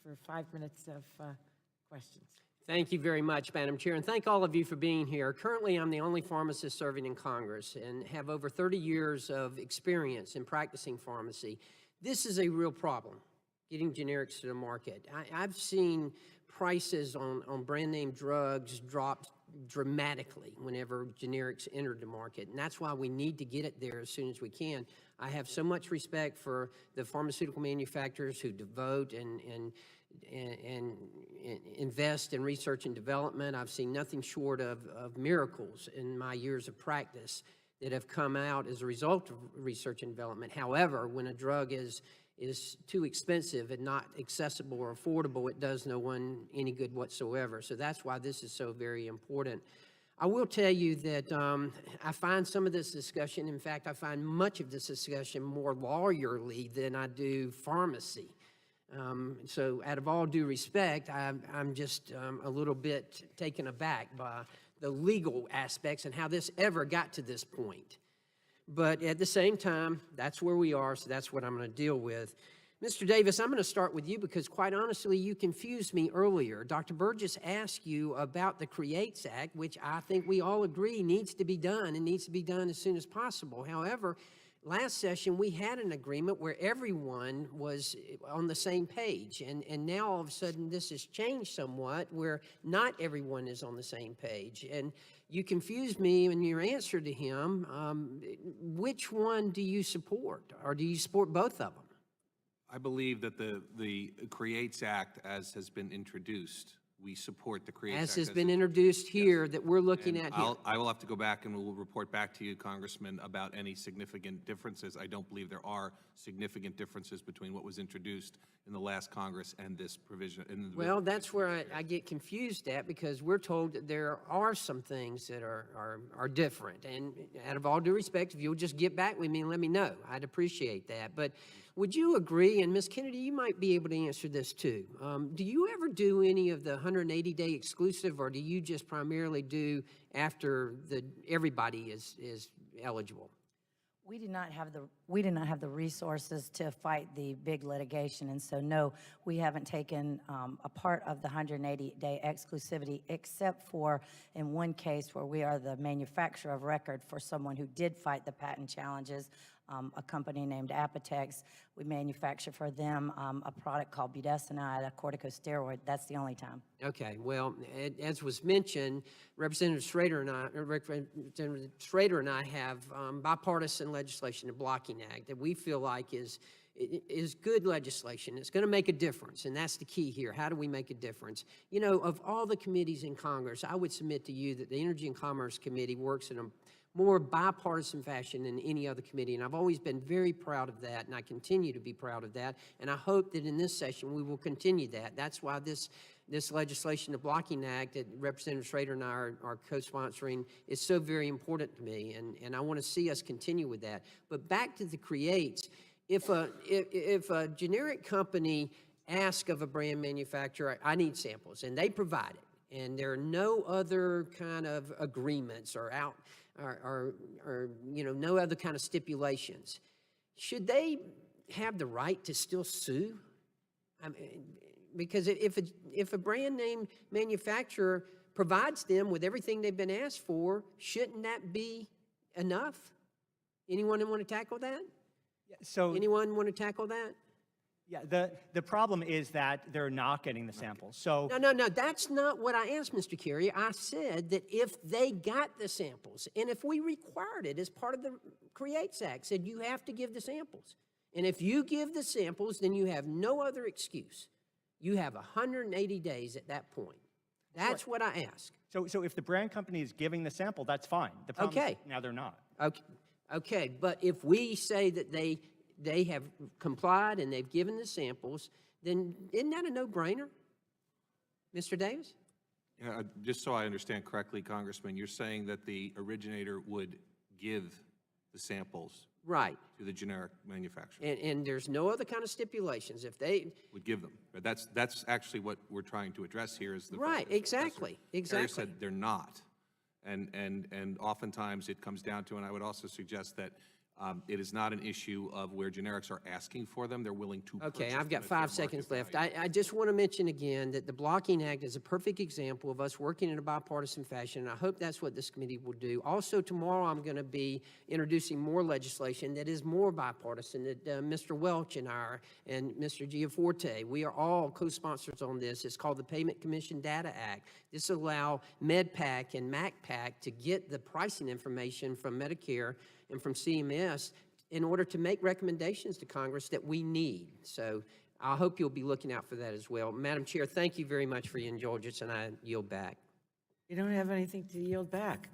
for 5 minutes of questions. Thank you very much, Madam Chair, and thank all of you for being here. Currently, I'm the only pharmacist serving in Congress and have over 30 years of experience in practicing pharmacy. This is a real problem, getting generics to the market. I've seen prices on brand name drugs drop dramatically whenever generics enter the market, and that's why we need to get it there as soon as we can. I have so much respect for the pharmaceutical manufacturers who devote and invest in research and development. I've seen nothing short of miracles in my years of practice that have come out as a result of research and development. However, when a drug is too expensive and not accessible or affordable, it does no one any good whatsoever. So that's why this is so very important. I will tell you that I find some of this discussion, in fact, I find much of this discussion more lawyerly than I do pharmacy. So out of all due respect, I'm just a little bit taken aback by the legal aspects and how this ever got to this point. But at the same time, that's where we are, so that's what I'm going to deal with. Mr. Davis, I'm going to start with you because, quite honestly, you confused me earlier. Dr. Burgess asked you about the CREATES Act, which I think we all agree needs to be done and needs to be done as soon as possible. However, last session, we had an agreement where everyone was on the same page, and now all of a sudden this has changed somewhat where not everyone is on the same page. And you confused me in your answer to him. Which one do you support, or do you support both of them? I believe that the CREATES Act, as has been introduced, we support the CREATES Act. As has been introduced here, that we're looking at here. I will have to go back and we'll report back to you, Congressman, about any significant differences. I don't believe there are significant differences between what was introduced in the last Congress and this provision. Well, that's where I get confused at, because we're told that there are some things that are different. And out of all due respect, if you'll just get back with me and let me know, I'd appreciate that. But would you agree, and Ms. Kennedy, you might be able to answer this too. Do you ever do any of the 180-day exclusive, or do you just primarily do after everybody is eligible? We did not have the resources to fight the big litigation, and so no, we haven't taken a part of the 180-day exclusivity, except for in one case where we are the manufacturer of record for someone who did fight the patent challenges, a company named Apotex. We manufacture for them a product called budesonide, a corticosteroid. That's the only time. Okay. Well, as was mentioned, Representative Schrader and I have bipartisan legislation, the Blocking Act, that we feel like is good legislation. It's going to make a difference, and that's the key here. How do we make a difference? You know, of all the committees in Congress, I would submit to you that the Energy and Commerce Committee works in a more bipartisan fashion than any other committee, and I've always been very proud of that, and I continue to be proud of that, and I hope that in this session we will continue that. That's why this legislation, the Blocking Act, that Representative Schrader and I are co-sponsoring, is so very important to me, and I want to see us continue with that. But back to the CREATES, if a generic company asks of a brand manufacturer, I need samples, and they provide it, and there are no other kind of agreements or you know, no other kind of stipulations, should they have the right to still sue? I mean, because if a brand name manufacturer provides them with everything they've been asked for, shouldn't that be enough? Anyone want to tackle that? Yeah, so anyone want to tackle that? Yeah, the problem is that they're not getting the samples. So No, that's not what I asked, Mr. Kerry. I said that if they got the samples, and if we required it as part of the CREATES Act, said you have to give the samples. And if you give the samples, then you have no other excuse. You have 180 days at that point. That's what I asked. So if the brand company is giving the sample, that's fine. The problem is now they're not. Okay, but if we say that they have complied and they've given the samples, then isn't that a no-brainer? Mr. Davis? Yeah, just so I understand correctly, Congressman, you're saying that the originator would give the samples right to the generic manufacturer. And there's no other kind of stipulations. If they would give them. But that's actually what we're trying to address here is the right, exactly. Kerry said they're not. And oftentimes it comes down to, and I would also suggest that It is not an issue of where generics are asking for them. They're willing to purchase Okay, I've them got at fair 5 seconds market left. value. I just want to mention again that the Blocking Act is a perfect example of us working in a bipartisan fashion, and I hope that's what this committee will do. Also, tomorrow I'm going to be introducing more legislation that is more bipartisan, that Mr. Welch and Mr. Giaforte, we are all co-sponsors on this. It's called the Payment Commission Data Act. This will allow MedPAC and MacPAC to get the pricing information from Medicare and from CMS in order to make recommendations to Congress that we need. So I hope you'll be looking out for that as well. Madam Chair, thank you very much for your indulgence, and I yield back. You don't have anything to yield back.